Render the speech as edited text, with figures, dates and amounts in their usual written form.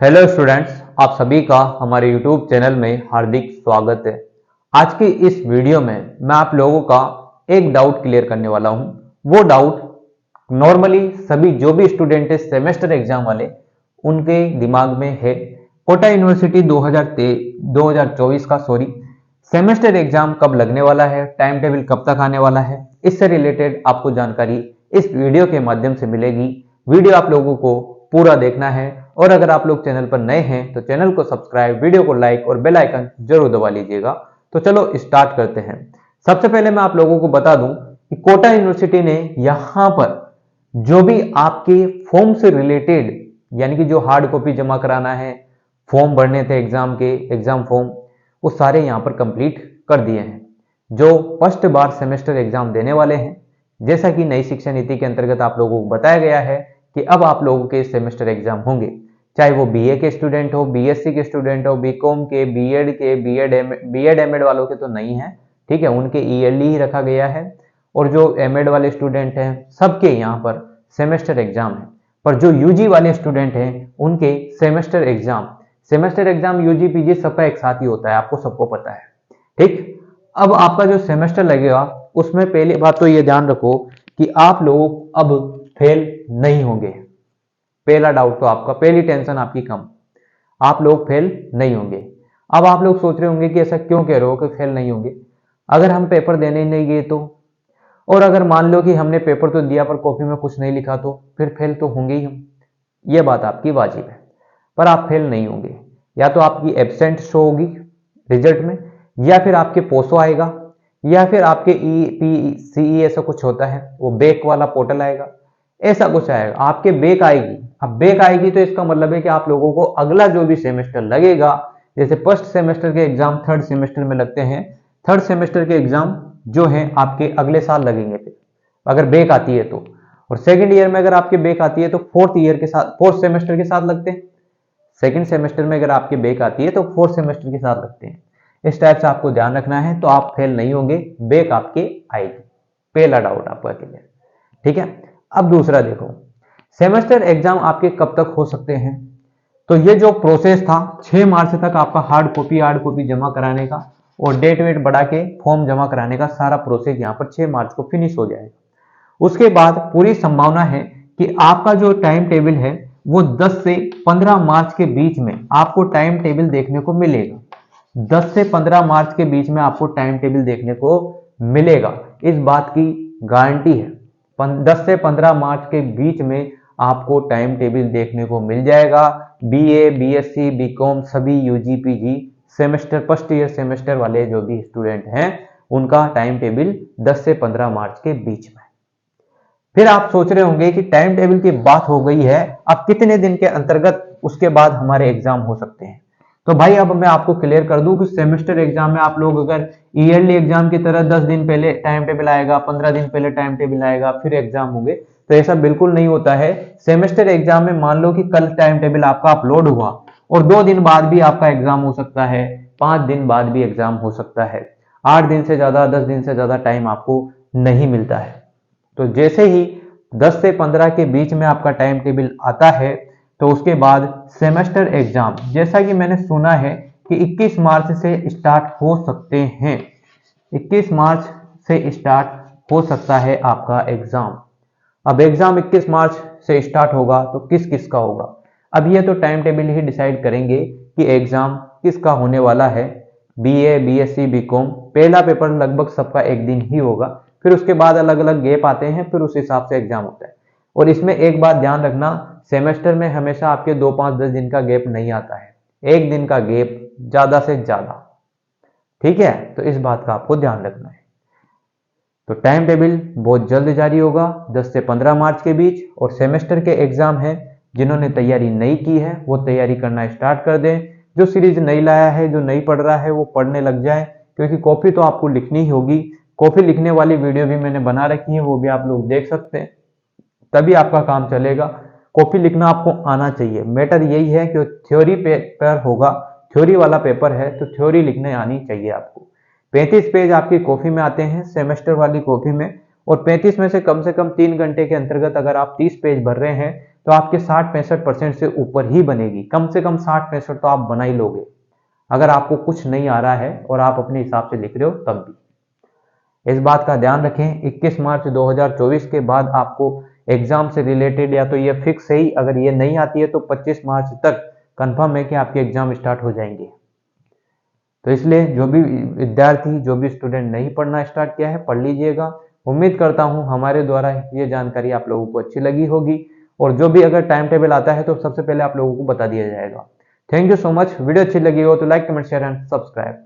Hello students, आप सभी का हमारे यूट्यूब चैनल में हार्दिक स्वागत है। आज की इस वीडियो में मैं आप लोगों का एक डाउट क्लियर करने वाला हूं। वो डाउट नॉर्मली सभी जो भी स्टूडेंट है सेमेस्टर एग्जाम वाले उनके दिमाग में है। कोटा यूनिवर्सिटी 2024 का सेमेस्टर एग्जाम कब लगने वाला है, टाइम टेबल कब तक आने वाला है, इससे रिलेटेड आपको जानकारी इस वीडियो के माध्यम से मिलेगी। वीडियो आप लोगों को पूरा देखना है और अगर आप लोग चैनल पर नए हैं तो चैनल को सब्सक्राइब, वीडियो को लाइक और बेल आइकन जरूर दबा लीजिएगा। तो चलो स्टार्ट करते हैं। सबसे पहले मैं आप लोगों को बता दूं कि कोटा यूनिवर्सिटी ने यहां पर जो भी आपके फॉर्म से रिलेटेड यानी कि जो हार्ड कॉपी जमा कराना है, फॉर्म भरने थे एग्जाम के, एग्जाम फॉर्म, वो सारे यहां पर कंप्लीट कर दिए हैं। जो फर्स्ट बार सेमेस्टर एग्जाम देने वाले हैं, जैसा कि नई शिक्षा नीति के अंतर्गत आप लोगों को बताया गया है कि अब आप लोगों के सेमेस्टर एग्जाम होंगे, चाहे वो बीए के स्टूडेंट हो, बीएससी के स्टूडेंट हो, बीकॉम के, बीएड के, बीएड एमएड वालों के तो नहीं है, ठीक है, उनके ईयरली ही रखा गया है। और जो एमएड वाले स्टूडेंट हैं सबके यहाँ पर सेमेस्टर एग्जाम है। पर जो यूजी वाले स्टूडेंट हैं उनके सेमेस्टर एग्जाम यूजी पीजी सबका एक साथ ही होता है, आपको सबको पता है। ठीक, अब आपका जो सेमेस्टर लगेगा उसमें पहली बात तो ये ध्यान रखो कि आप लोग अब फेल नहीं होंगे। पहला डाउट तो आपका, पहली टेंशन आपकी कम, आप लोग फेल नहीं होंगे। अब आप लोग सोच रहे होंगे कि ऐसा क्यों कह रहे हो कि फेल नहीं होंगे, अगर हम पेपर देने ही नहीं गए तो, और अगर मान लो कि हमने पेपर तो दिया पर कॉपी में कुछ नहीं लिखा तो फिर फेल तो होंगे ही हम। ये बात आपकी वाजिब है, पर आप फेल नहीं होंगे। या तो आपकी एब्सेंट शो होगी रिजल्ट में, या फिर आपके पोसो आएगा, या फिर आपके ई पी सी ऐसा कुछ होता है, वो बैक वाला पोर्टल आएगा, ऐसा कुछ आएगा, आपके बैक आएगी। अब बैक आएगी तो इसका मतलब है कि आप लोगों को अगला जो भी सेमेस्टर लगेगा, जैसे फर्स्ट सेमेस्टर के एग्जाम थर्ड सेमेस्टर में लगते हैं, थर्ड सेमेस्टर के एग्जाम जो है आपके अगले साल लगेंगे फिर, अगर बैक आती है तो। और सेकंड ईयर में अगर आपके बैक आती है तो फोर्थ ईयर के साथ, फोर्थ सेमेस्टर के साथ लगते हैं। सेकंड सेमेस्टर में अगर आपके बैक आती है तो फोर्थ सेमेस्टर के साथ लगते हैं। इस टाइप से आपको ध्यान रखना है, तो आप फेल नहीं होंगे, बैक आपके आएगी। पहला डाउट आपका क्लियर, ठीक है। अब दूसरा देखो, सेमेस्टर एग्जाम आपके कब तक हो सकते हैं। तो ये जो प्रोसेस था 6 मार्च तक आपका हार्ड कॉपी जमा कराने का और डेट वेट बढ़ा के फॉर्म जमा कराने का सारा प्रोसेस यहाँ पर 6 मार्च को फिनिश हो जाएगा। उसके बाद पूरी संभावना है कि आपका जो टाइम टेबल है वो 10 से 15 मार्च के बीच में आपको टाइम टेबल देखने को मिलेगा। 10 से 15 मार्च के बीच में आपको टाइम टेबल देखने को मिलेगा, इस बात की गारंटी है। 10 से 15 मार्च के बीच में आपको टाइम टेबल देखने को मिल जाएगा। बीए, बीएससी, बीकॉम सभी UG PG semester, first year semester वाले जो भी स्टूडेंट हैं उनका टाइम टेबल 10 से 15 मार्च के बीच में। फिर आप सोच रहे होंगे कि टाइम टेबल की बात हो गई है, अब कितने दिन के अंतर्गत उसके बाद हमारे एग्जाम हो सकते हैं। तो भाई अब मैं आपको क्लियर कर दूं कि सेमेस्टर एग्जाम में आप लोग अगर ईयरली एग्जाम की तरह 10 दिन पहले टाइम टेबल आएगा, 15 दिन पहले टाइम टेबल आएगा, फिर एग्जाम होंगे, तो ऐसा बिल्कुल नहीं होता है। सेमेस्टर एग्जाम में मान लो कि कल टाइम टेबल आपका अपलोड हुआ और 2 दिन बाद भी आपका एग्जाम हो सकता है, 5 दिन बाद भी एग्जाम हो सकता है, 8 दिन से ज्यादा, 10 दिन से ज्यादा टाइम आपको नहीं मिलता है। तो जैसे ही 10 से 15 के बीच में आपका टाइम टेबल आता है तो उसके बाद सेमेस्टर एग्जाम, जैसा कि मैंने सुना है कि 21 मार्च से स्टार्ट हो सकते हैं, 21 मार्च से स्टार्ट हो सकता है आपका एग्जाम। अब एग्जाम 21 मार्च से स्टार्ट होगा तो किस किस का होगा, अब ये तो टाइम टेबल ही डिसाइड करेंगे कि एग्जाम किसका होने वाला है। बीए, बीएससी, बीकॉम पहला पेपर लगभग सबका एक दिन ही होगा, फिर उसके बाद अलग अलग गैप आते हैं, फिर उस हिसाब से एग्जाम होता है। और इसमें एक बात ध्यान रखना, सेमेस्टर में हमेशा आपके 2, 5, 10 दिन का गैप नहीं आता है, एक दिन का गैप ज्यादा से ज्यादा, ठीक है। तो इस बात का आपको ध्यान रखना है। तो टाइम टेबल बहुत जल्द जारी होगा 10 से 15 मार्च के बीच। और सेमेस्टर के एग्जाम है, जिन्होंने तैयारी नहीं की है वो तैयारी करना स्टार्ट कर दें। जो सीरीज नहीं लाया है, जो नहीं पढ़ रहा है, वो पढ़ने लग जाए, क्योंकि कॉपी तो आपको लिखनी ही होगी। कॉपी लिखने वाली वीडियो भी मैंने बना रखी है, वो भी आप लोग देख सकते हैं, तभी आपका काम चलेगा। कॉपी लिखना आपको आना चाहिए, मैटर यही है कि थ्योरी पेपर होगा, थ्योरी वाला पेपर है तो थ्योरी लिखने आनी चाहिए आपको। 35 पेज आपकी कॉपी में आते हैं सेमेस्टर वाली कॉपी में, और 35 में से कम 3 घंटे के अंतर्गत अगर आप 30 पेज भर रहे हैं तो आपके 60-65% से ऊपर ही बनेगी। कम से कम 60-65 तो आप बना ही लोगे अगर आपको कुछ नहीं आ रहा है और आप अपने हिसाब से लिख रहे हो तब भी। इस बात का ध्यान रखें, 21 मार्च 2024 के बाद आपको एग्जाम से रिलेटेड या तो ये फिक्स है ही, अगर ये नहीं आती है तो 25 मार्च तक कंफर्म है कि आपके एग्जाम स्टार्ट हो जाएंगे। तो इसलिए जो भी विद्यार्थी, जो भी स्टूडेंट नहीं पढ़ना स्टार्ट किया है, पढ़ लीजिएगा। उम्मीद करता हूँ हमारे द्वारा ये जानकारी आप लोगों को अच्छी लगी होगी, और जो भी अगर टाइम टेबल आता है तो सबसे पहले आप लोगों को बता दिया जाएगा। Thank you so much. Video अच्छी लगी हो तो like, comment, share and subscribe.